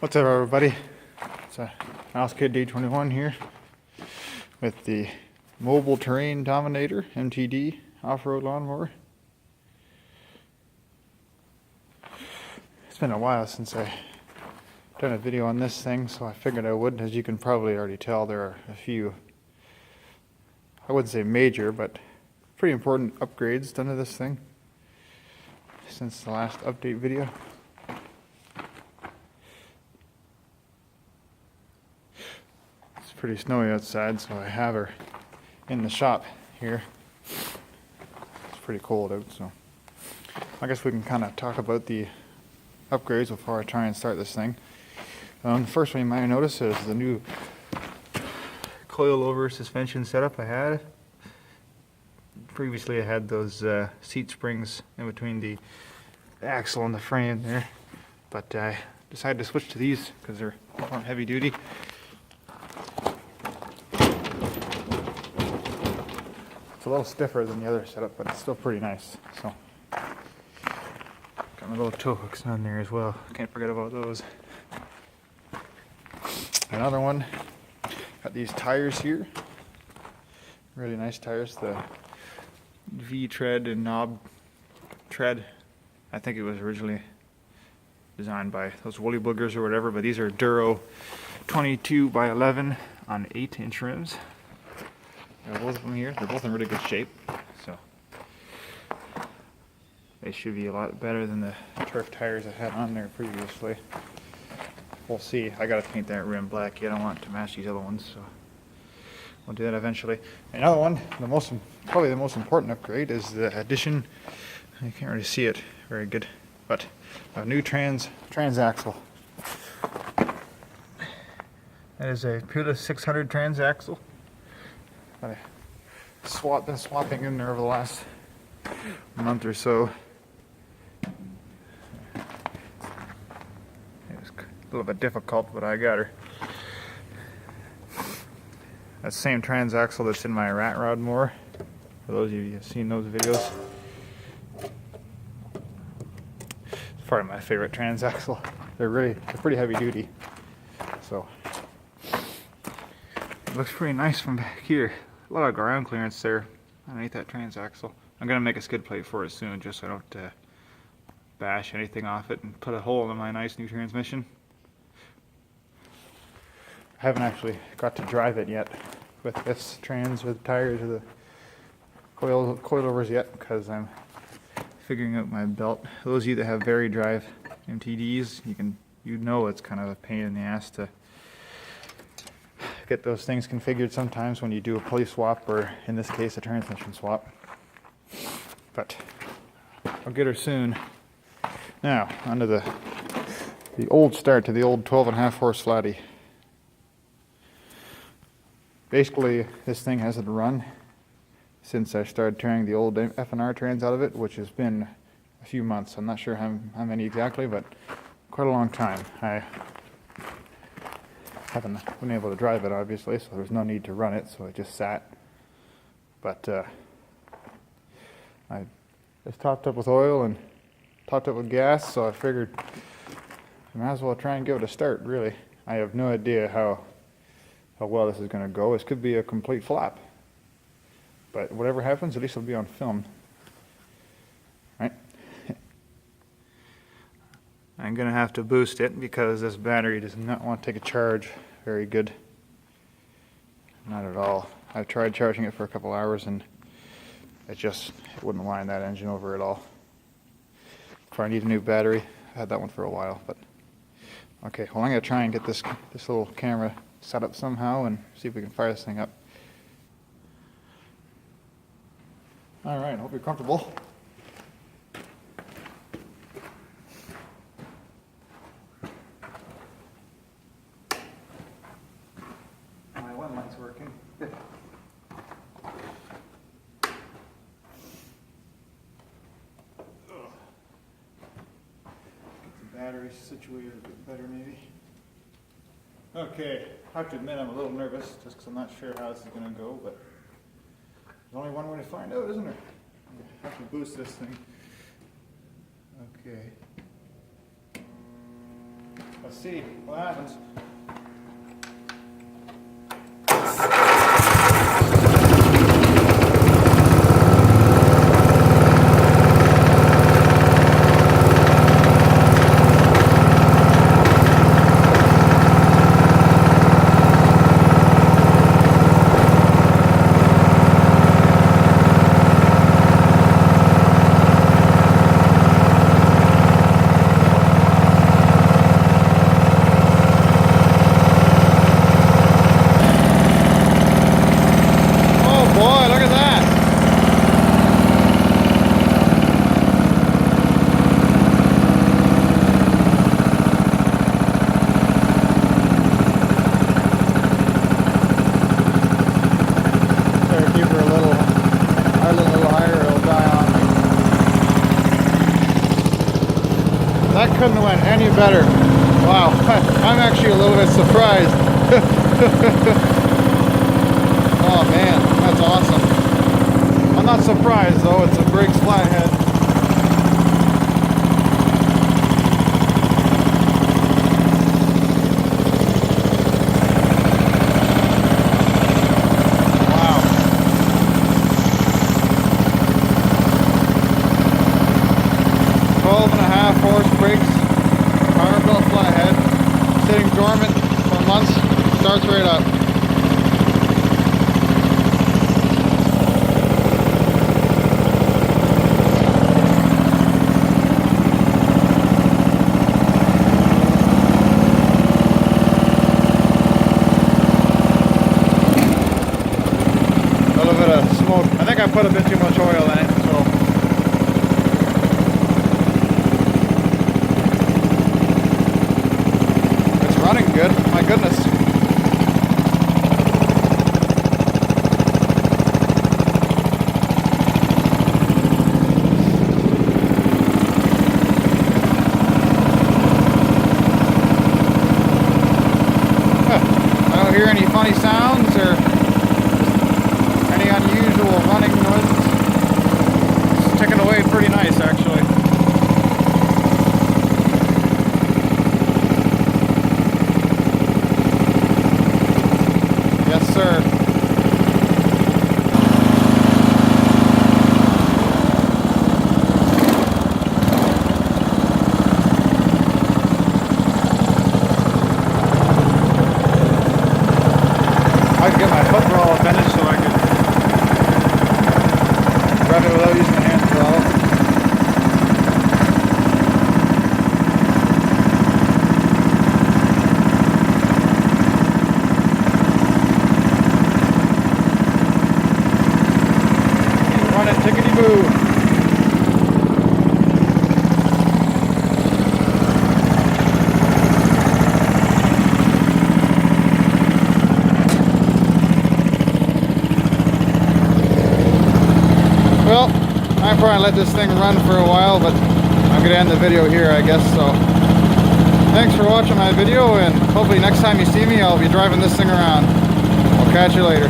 What's up, everybody? It's a Mouse Kid D21 here with the Mobile Terrain Dominator MTD off-road lawnmower. It's been a while since I've done a video on this thing, so I figured I would. As you can probably already tell, there are a few, I wouldn't say major, but pretty important upgrades done to this thing since the last update video. It's pretty snowy outside, so I have her in the shop here. It's pretty cold out, so I guess we can kind of talk about the upgrades before I try and start this thing. The first one you might notice is the new coil-over suspension setup I had. Previously I had those seat springs in between the axle and the frame there, but I decided to switch to these because they're more heavy duty. It's a little stiffer than the other setup, but it's still pretty nice. So, got my little tow hooks on there as well. Can't forget about those. Another one, got these tires here. Really nice tires. The V-tread and knob tread. I think it was originally designed by those woolly boogers or whatever, but these are Duro 22 by 11 on 8-inch rims. Got both of them here. They're both in really good shape, so they should be a lot better than the turf tires I had on there previously. We'll see. I gotta paint that rim black yet. I want it to match these other ones, so we'll do that eventually. Another one, probably the most important upgrade, is the addition. You can't really see it very good, but a new transaxle. That is a Pula 600 transaxle. I've been swapping in there over the last month or so. It was a little bit difficult, but I got her. That same transaxle that's in my rat rod mower, for those of you who have seen those videos. It's part of my favorite transaxle. They're pretty heavy duty. So it looks pretty nice from back here. A lot of ground clearance there underneath that transaxle. I'm gonna make a skid plate for it soon, just so I don't bash anything off it and put a hole in my nice new transmission. I haven't actually got to drive it yet with this with tires or the coilovers yet, because I'm figuring out my belt. Those of you that have varied drive MTDs, you know it's kind of a pain in the ass to get those things configured sometimes when you do a pulley swap, or in this case a transmission swap. But I'll get her soon. Now onto the old start to the old 12.5 horse flatty. Basically, this thing hasn't run since I started tearing the old F&R trans out of it, which has been a few months. I'm not sure how many exactly, but quite a long time. I haven't been able to drive it, obviously, so there's no need to run it, so it just sat. But it's topped up with oil and topped up with gas, so I figured I might as well try and give it a start, really. I have no idea how well this is going to go. This could be a complete flop. But whatever happens, at least it'll be on film. Right? I'm going to have to boost it because this battery does not want to take a charge very good. Not at all. I've tried charging it for a couple hours and it wouldn't line that engine over at all. So I need a new battery. I had that one for a while, but okay. Well, I'm going to try and get this little camera set up somehow and see if we can fire this thing up. All right, hope you're comfortable. My one light's working. Get the battery situated a bit better, maybe. Okay, I have to admit I'm a little nervous just because I'm not sure how this is going to go, but there's only one way to find out, isn't there? I have to boost this thing. Okay. Let's see what happens. That couldn't have went any better. Wow, I'm actually a little bit surprised. Oh man, that's awesome. I'm not surprised though, it's a Briggs flathead. Wow. 12.5 horse Briggs power bill flathead, sitting dormant for months, starts right up. A little bit of smoke. I think I put a bit too much oil in it, so. Running good, my goodness. I don't hear any funny sounds or any unusual running noises. It's ticking away pretty nice actually. Yes, sir. I can get my foot throttle finished so I can rev it without using the hand throttle. Tickety boo. Well, I probably let this thing run for a while, but I'm gonna end the video here, I guess. So thanks for watching my video, and hopefully next time you see me I'll be driving this thing around. I'll catch you later.